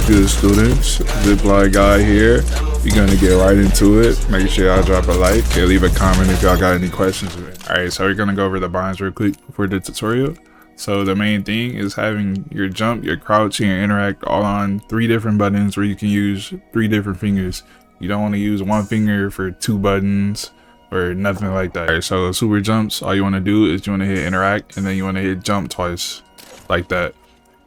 good, students? Zipline guy here. We're gonna get right into it. Make sure y'all drop a like and leave a comment if y'all got any questions. Alright, so we're gonna go over the buttons real quick for the tutorial. So the main thing is having your jump, your crouch, and your interact all on 3 different buttons where you can use 3 different fingers. You don't want to use 1 finger for 2 buttons or nothing like that. Alright, so super jumps, all you want to do is you want to hit interact and then you want to hit jump twice like that.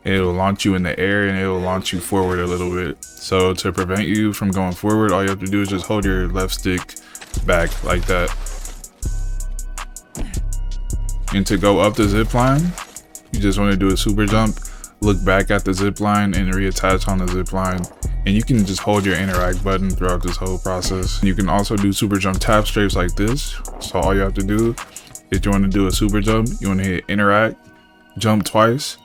It'll launch you in the air and it'll launch you forward a little bit. So to prevent you from going forward, all you have to do is just hold your left stick back like that. And to go up the zip line, you just want to do a super jump, look back at the zip line and reattach on the zip line. And you can just hold your interact button throughout this whole process. You can also do super jump tap strafes like this. So all you have to do is you want to do a super jump, you want to hit interact, jump twice.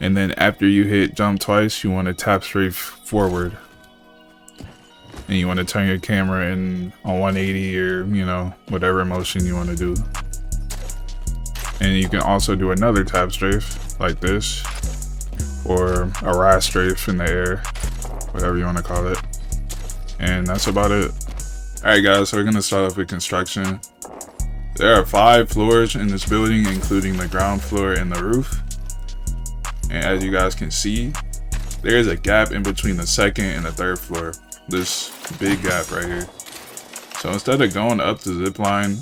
And then after you hit jump twice, you want to tap strafe forward. And you want to turn your camera in on 180 or, you know, whatever motion you want to do. And you can also do another tap strafe like this, or a rise strafe in the air, whatever you want to call it. And that's about it. Alright guys, so we're going to start off with construction. There are 5 floors in this building, including the ground floor and the roof. And as you guys can see, there is a gap in between the 2nd and the 3rd floor. This big gap right here. So instead of going up the zip line,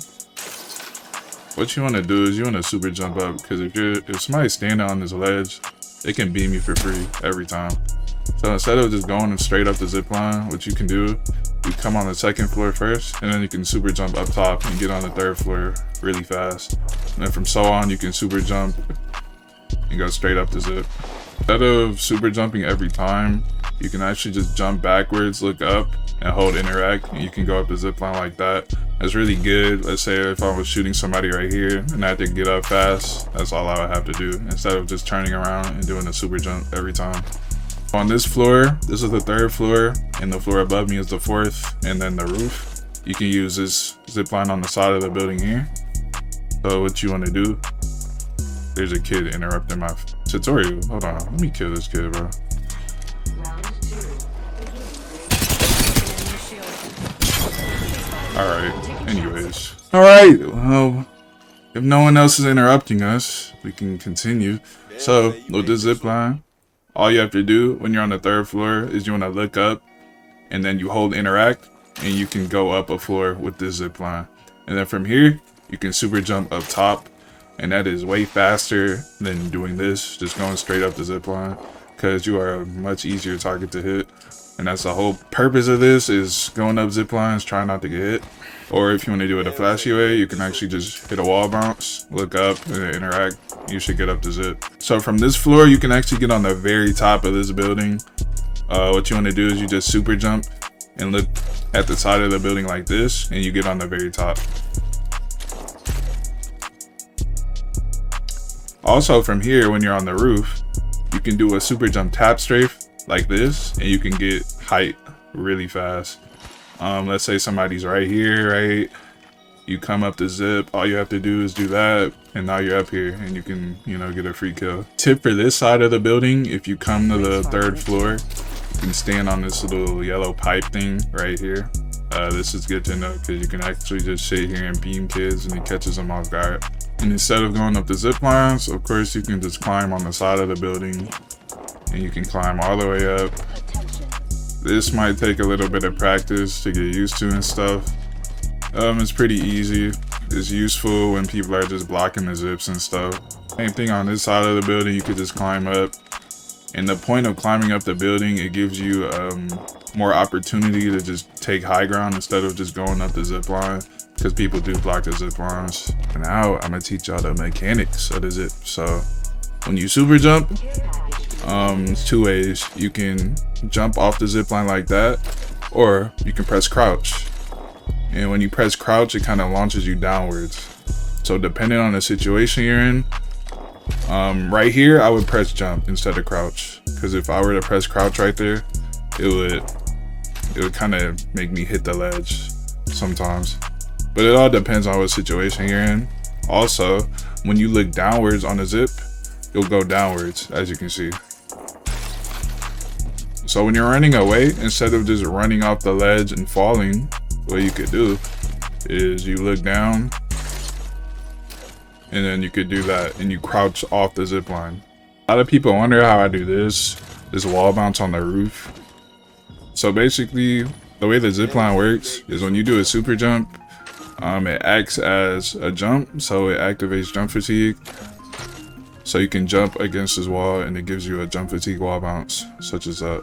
what you want to do is you want to super jump up, because if somebody's standing on this ledge, they can beam you for free every time. So instead of just going straight up the zip line, what you can do, you come on the 2nd floor first, and then you can super jump up top and get on the 3rd floor really fast. And then from so on, you can super jump and go straight up the zip. Instead of super jumping every time, you can actually just jump backwards, look up, and hold interact, and you can go up the zip line like that. That's really good. Let's say if I was shooting somebody right here and I had to get up fast, that's all I would have to do, instead of just turning around and doing a super jump every time. On this floor, this is the 3rd floor, and the floor above me is the 4th, and then the roof. You can use this zip line on the side of the building here. So what you want to do, there's a kid interrupting my tutorial. Hold on, let me kill this kid, bro. Alright, anyways. Alright, well, if no one else is interrupting us, we can continue. So, with the zip line, all you have to do when you're on the 3rd floor is you want to look up, and then you hold interact, and you can go up a floor with this zip line. And then from here, you can super jump up top, and that is way faster than doing this, just going straight up the zip line, because you are a much easier target to hit. And that's the whole purpose of this, is going up zip lines, try not to get hit. Or if you want to do it a flashy way, you can actually just hit a wall bounce, look up, and then interact. You should get up the zip. So from this floor, you can actually get on the very top of this building. What you want to do is you just super jump and look at the side of the building like this, and you get on the very top. Also from here, when you're on the roof, you can do a super jump tap strafe like this, and you can get height really fast. Let's say somebody's right here, right? You come up the zip, all you have to do is do that, and now you're up here, and you can, you know, get a free kill. Tip for this side of the building, if you come to the 3rd floor, you can stand on this little yellow pipe thing right here. This is good to know, because you can actually just sit here and beam kids, and it catches them off guard. And instead of going up the zip lines, of course, you can just climb on the side of the building, and you can climb all the way up. This might take a little bit of practice to get used to and stuff. It's pretty easy. It's useful when people are just blocking the zips and stuff. Same thing on this side of the building, you could just climb up. And the point of climbing up the building, it gives you more opportunity to just take high ground instead of just going up the zip line, because people do block the zip lines. And now I'm gonna teach y'all the mechanics of the zip. So when you super jump, it's 2 ways. You can jump off the zip line like that, or you can press crouch. And when you press crouch, it kind of launches you downwards. So depending on the situation you're in, right here I would press jump instead of crouch, because if I were to press crouch right there, it would kind of make me hit the ledge sometimes. But it all depends on what situation you're in. Also, when you look downwards on the zip, it'll go downwards, as you can see. So when you're running away, instead of just running off the ledge and falling, what you could do is you look down, and then you could do that, and you crouch off the zip line. A lot of people wonder how I do this wall bounce on the roof. So basically, the way the zip line works is when you do a super jump, it acts as a jump, so it activates jump fatigue. So you can jump against this wall and it gives you a jump fatigue wall bounce, such as that.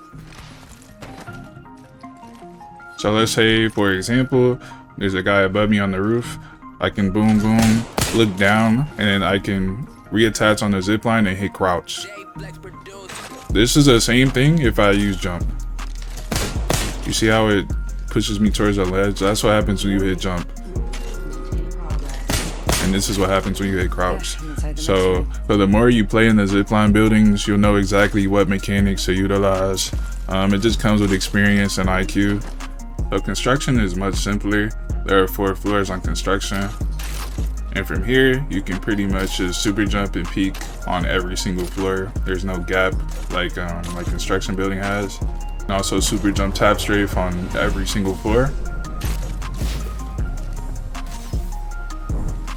So let's say, for example, there's a guy above me on the roof. I can boom, boom, look down, and then I can reattach on the zip line and hit crouch. This is the same thing if I use jump. You see how it pushes me towards the ledge? That's what happens when you hit jump. And this is what happens when you hit crouch. So the more you play in the zipline buildings, you'll know exactly what mechanics to utilize. It just comes with experience and IQ. So construction is much simpler. There are 4 floors on construction. And from here, you can pretty much just super jump and peek on every single floor. There's no gap like construction building has. And also super jump tap strafe on every single floor.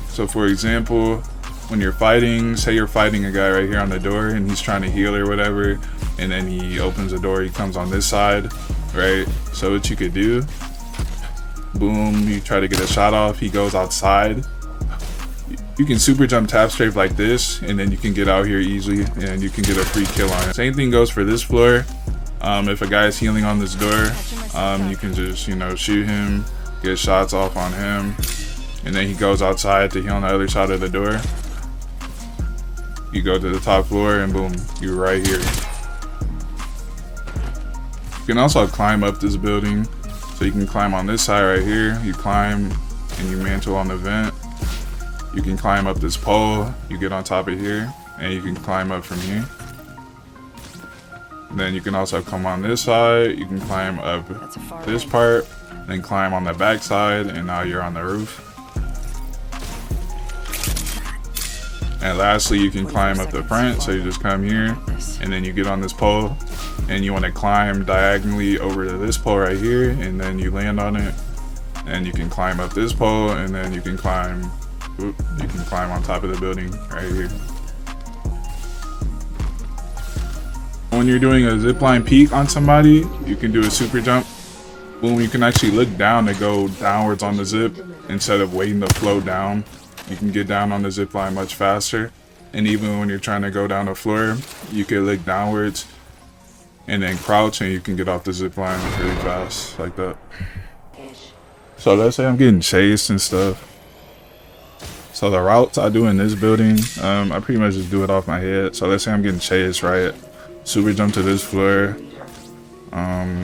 So for example, when you're fighting, say you're fighting a guy right here on the door and he's trying to heal or whatever, and then he opens the door, he comes on this side, right? So what you could do, boom, you try to get a shot off, he goes outside. You can super jump tap strafe like this, and then you can get out here easily and you can get a free kill on it. Same thing goes for this floor. If a guy is healing on this door, you can just, shoot him, get shots off on him, and then he goes outside to heal on the other side of the door. You go to the top floor and boom, you're right here. You can also climb up this building. So you can climb on this side right here. You climb and you mantle on the vent. You can climb up this pole. You get on top of here and you can climb up from here. Then you can also come on this side. You can climb up this part, then climb on the back side, and now you're on the roof. And lastly, you can climb up the front. So you just come here and then you get on this pole and you want to climb diagonally over to this pole right here, and then you land on it and you can climb up this pole, and then you can climb on top of the building right here. When you're doing a zipline peak on somebody, you can do a super jump. Boom, you can actually look down to go downwards on the zip instead of waiting to flow down. You can get down on the zip line much faster. And even when you're trying to go down the floor, you can look downwards and then crouch, and you can get off the zip line really fast like that. So let's say I'm getting chased and stuff. So the routes I do in this building, I pretty much just do it off my head. So let's say I'm getting chased, right? Super jump to this floor,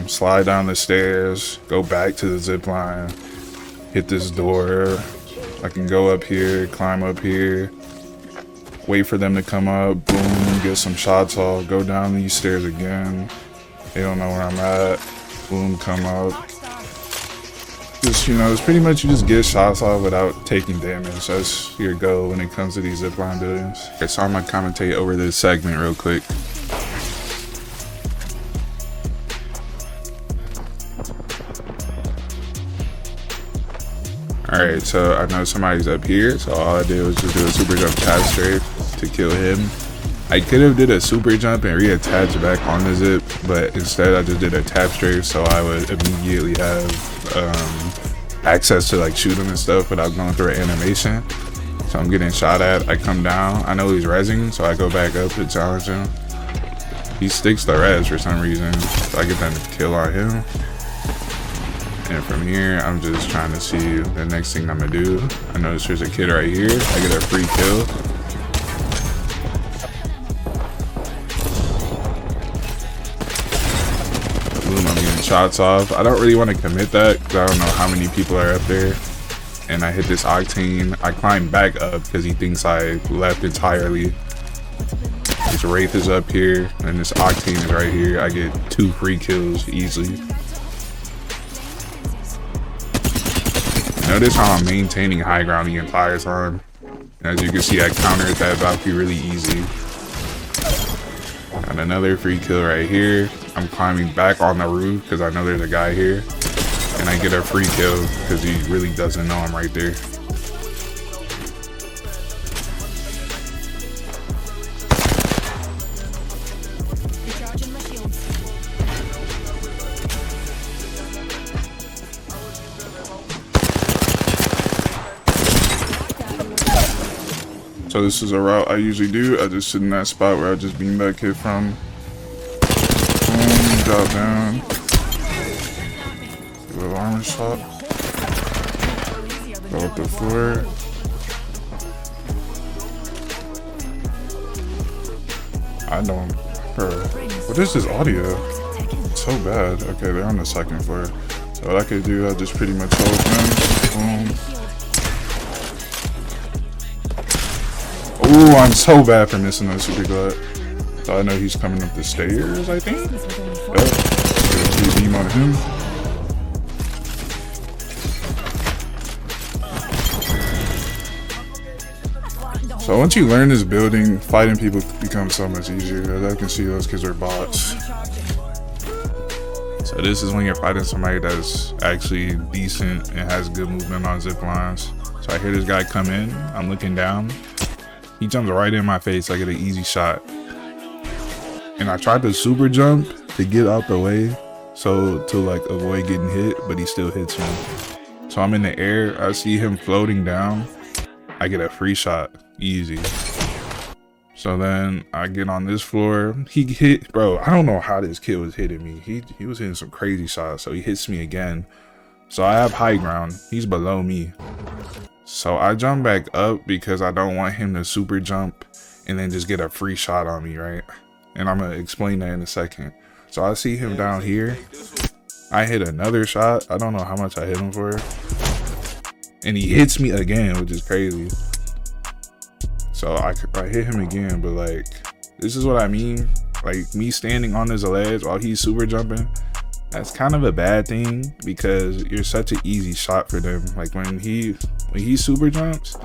slide down the stairs, go back to the zip line, hit this door. I can go up here, climb up here, wait for them to come up, boom, get some shots off, go down these stairs again. They don't know where I'm at, boom, come up. Just, it's pretty much you just get shots off without taking damage. That's your goal when it comes to these zipline buildings. Okay, so I'm gonna commentate over this segment real quick. Alright, so I know somebody's up here, so all I did was just do a super jump tap strafe to kill him. I could have did a super jump and reattach back on the zip, but instead I just did a tap strafe so I would immediately have access to like shoot him and stuff without going through an animation. So I'm getting shot at, I come down, I know he's rezzing, so I go back up to challenge him. He sticks the res for some reason, so I get that kill on him. And from here, I'm just trying to see the next thing I'm gonna do. I notice there's a kid right here. I get a free kill. Boom, I'm getting shots off. I don't really want to commit that because I don't know how many people are up there. And I hit this octane. I climb back up because he thinks I left entirely. This Wraith is up here and this octane is right here. I get 2 free kills easily. Notice how I'm maintaining high ground the entire time. As you can see, I countered that Valkyrie really easy. I And another free kill right here. I'm climbing back on the roof because I know there's a guy here. And I get a free kill because he really doesn't know I'm right there. So this is a route I usually do. I just sit in that spot where I just beam back hit from. Boom, drop down. Give a little armor shot. Go up the floor. I don't, bro. What is this audio? It's so bad. Okay, they're on the second floor. So what I could do, I just pretty much hold them. Boom. Ooh, I'm so bad for missing that super glide. So I know he's coming up the stairs, I think. Yep. Beam on him. So once you learn this building, fighting people becomes so much easier. As I can see, those kids are bots. So this is when you're fighting somebody that's actually decent and has good movement on zip lines. So I hear this guy come in. I'm looking down. He jumps right in my face. I get an easy shot. And I tried to super jump to get out the way. So to like avoid getting hit, but he still hits me. So I'm in the air. I see him floating down. I get a free shot. Easy. So then I get on this floor. He hit, bro, I don't know how this kid was hitting me. He was hitting some crazy shots. So he hits me again. So I have high ground. He's below me. So I jump back up because I don't want him to super jump and then just get a free shot on me, right? And I'm going to explain that in a second. So I see him down here. I hit another shot. I don't know how much I hit him for. And he hits me again, which is crazy. So I hit him again, but like, this is what I mean. Like me standing on this ledge while he's super jumping. That's kind of a bad thing because you're such an easy shot for them. Like when he super jumps,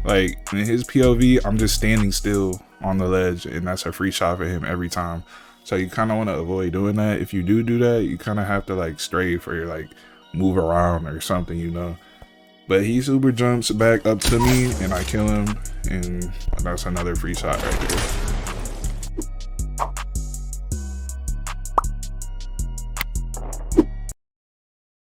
like in his POV, I'm just standing still on the ledge and that's a free shot for him every time. So you kind of want to avoid doing that. If you do that, you kind of have to like strafe or like move around or something, you know. But he super jumps back up to me and I kill him and that's another free shot right there.